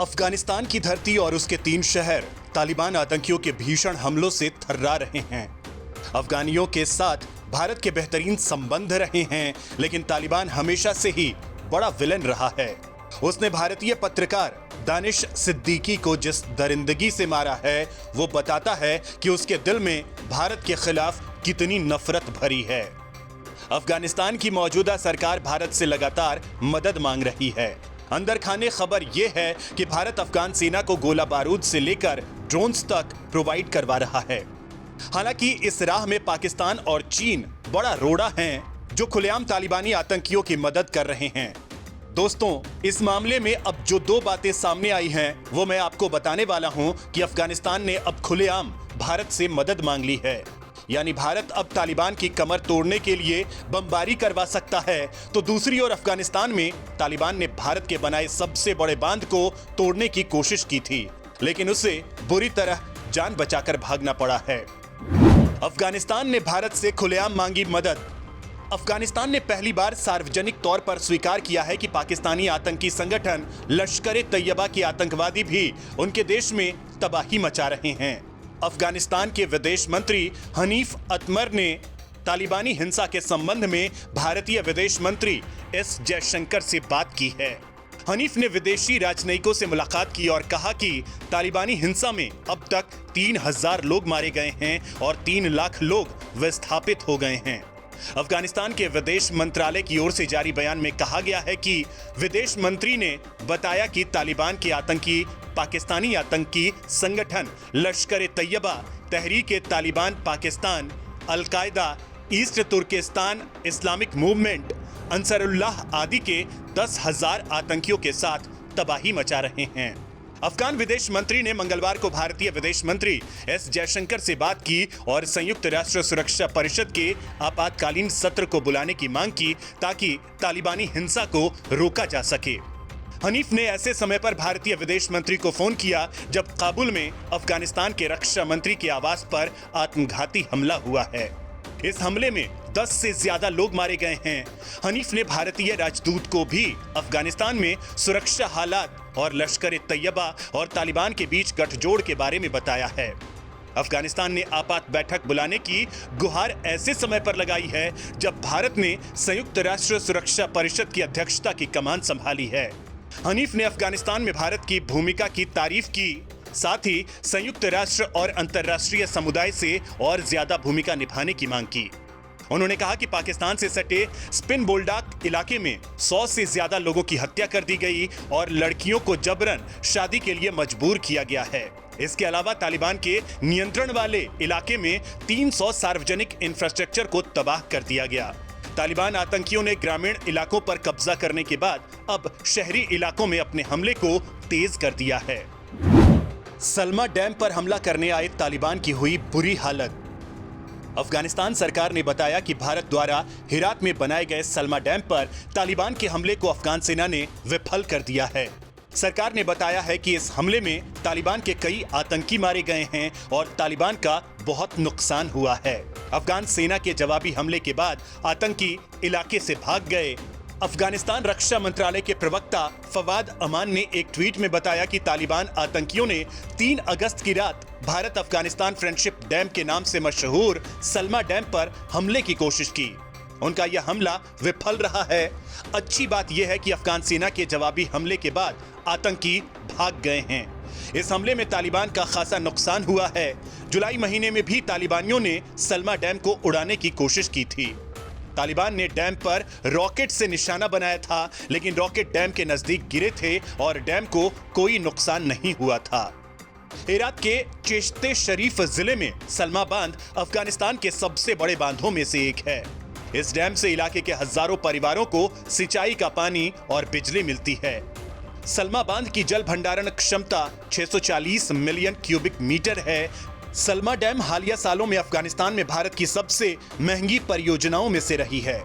अफगानिस्तान की धरती और उसके 3 शहर तालिबान आतंकियों के भीषण हमलों से थर्रा रहे हैं। अफगानियों के साथ भारत के बेहतरीन संबंध रहे हैं, लेकिन तालिबान हमेशा से ही बड़ा विलेन रहा है। उसने भारतीय पत्रकार दानिश सिद्दीकी को जिस दरिंदगी से मारा है, वो बताता है कि उसके दिल में भारत के खिलाफ कितनी नफरत भरी है। अफगानिस्तान की मौजूदा सरकार भारत से लगातार मदद मांग रही है। अंदर खाने खबर यह है कि भारत अफगान सेना को गोला बारूद से लेकर ड्रोन्स तक प्रोवाइड करवा रहा है। हालांकि इस राह में पाकिस्तान और चीन बड़ा रोड़ा हैं, जो खुलेआम तालिबानी आतंकियों की मदद कर रहे हैं। दोस्तों, इस मामले में अब जो 2 बातें सामने आई हैं, वो मैं आपको बताने वाला हूं कि अफगानिस्तान ने अब खुलेआम भारत से मदद मांग ली है। यानी भारत अब तालिबान की कमर तोड़ने के लिए बमबारी करवा सकता है, तो दूसरी ओर अफगानिस्तान में तालिबान ने भारत के बनाए सबसे बड़े बांध को तोड़ने की कोशिश की थी, लेकिन उसे बुरी तरह जान बचाकर भागना पड़ा है। अफगानिस्तान ने भारत से खुलेआम मांगी मदद। अफगानिस्तान ने पहली बार सार्वजनिक तौर पर स्वीकार किया है कि पाकिस्तानी आतंकी संगठन लश्कर-ए-तैयबा के आतंकवादी भी उनके देश में तबाही मचा रहे हैं। अफगानिस्तान के विदेश मंत्री हनीफ अतमर ने तालिबानी हिंसा के संबंध में भारतीय विदेश मंत्री एस जयशंकर से बात की है। हनीफ ने विदेशी राजनयिकों से मुलाकात की और कहा कि तालिबानी हिंसा में अब तक 3000 लोग मारे गए हैं और 3 लाख लोग विस्थापित हो गए हैं। अफगानिस्तान के विदेश मंत्रालय की ओर से जारी बयान में कहा गया है कि विदेश मंत्री ने बताया कि तालिबान के आतंकी पाकिस्तानी आतंकी संगठन Lashkar-e-Taiba, Tehrik-e-Taliban Pakistan, Al-Qaeda, East Turkistan Islamic Movement, Ansarullah आदि के 10,000 आतंकियों के साथ तबाही मचा रहे हैं। अफगान विदेश मंत्री ने मंगलवार को भारतीय विदेश मंत्री एस जयशंकर से बात की और संयुक्त राष्ट्र सुरक्षा परिषद के आपातकालीन सत्र को बुलाने की मांग की, ताकि तालिबानी हिंसा को रोका जा सके। हनीफ ने ऐसे समय पर भारतीय विदेश मंत्री को फोन किया जब काबुल में अफगानिस्तान के रक्षा मंत्री के आवास पर आत्मघाती हमला हुआ है। इस हमले में 10 से ज्यादा लोग मारे गए हैं। हनीफ ने भारतीय राजदूत को भी अफगानिस्तान में सुरक्षा हालात और लश्कर-ए-तैयबा और तालिबान के बीच गठजोड़ के बारे में बताया है। अफगानिस्तान ने आपात बैठक बुलाने की गुहार ऐसे समय पर लगाई है जब भारत ने संयुक्त राष्ट्र सुरक्षा परिषद की अध्यक्षता की कमान संभाली है। हनीफ ने अफगानिस्तान में भारत की भूमिका की तारीफ की, साथ ही संयुक्त राष्ट्र और अंतर्राष्ट्रीय समुदाय से और ज्यादा भूमिका निभाने की मांग की। उन्होंने कहा कि पाकिस्तान से सटे स्पिन बोल्डाक इलाके में 100 से ज्यादा लोगों की हत्या कर दी गई और लड़कियों को जबरन शादी के लिए मजबूर किया गया है। इसके अलावा तालिबान के नियंत्रण वाले इलाके में 300 सार्वजनिक इंफ्रास्ट्रक्चर को तबाह कर दिया गया। तालिबान आतंकियों ने ग्रामीण इलाकों पर कब्जा करने के बाद अब शहरी इलाकों में अपने हमले को तेज कर दिया है। सलमा डैम पर हमला करने आए तालिबान की हुई बुरी हालत। अफगानिस्तान सरकार ने बताया कि भारत द्वारा हिरात में बनाए गए सलमा डैम पर तालिबान के हमले को अफगान सेना ने विफल कर दिया है। सरकार ने बताया है कि इस हमले में तालिबान के कई आतंकी मारे गए हैं और तालिबान का बहुत नुकसान हुआ है। अफगान सेना के जवाबी हमले के बाद आतंकी इलाके से भाग गए। अफगानिस्तान रक्षा मंत्रालय के प्रवक्ता फवाद अमान ने एक ट्वीट में बताया कि तालिबान आतंकियों ने 3 अगस्त की रात भारत अफगानिस्तान फ्रेंडशिप डैम के नाम से मशहूर सलमा डैम पर हमले की कोशिश की। उनका यह हमला विफल रहा है। अच्छी बात यह है कि अफगान सेना के जवाबी हमले के बाद आतंकी भाग गए हैं। इस हमले में तालिबान का खासा नुकसान हुआ है। जुलाई महीने में भी तालिबानियों ने सलमा डैम को उड़ाने की कोशिश की थी। तालिबान ने डैम पर रॉकेट से निशाना बनाया था, लेकिन रॉकेट डैम के नजदीक गिरे थे और डैम को कोई नुकसान नहीं हुआ था। हेरात के चिश्ते शरीफ जिले में सलमा बांध अफगानिस्तान के सबसे बड़े बांधों में से एक है। इस डैम से इलाके के हजारों परिवारों को सिंचाई का पानी और बिजली मिलती है। सलमा बांध की जल भंडारण क्षमता 640 मिलियन क्यूबिक मीटर है। सलमा डैम हालिया सालों में अफगानिस्तान में भारत की सबसे महंगी परियोजनाओं में से रही है।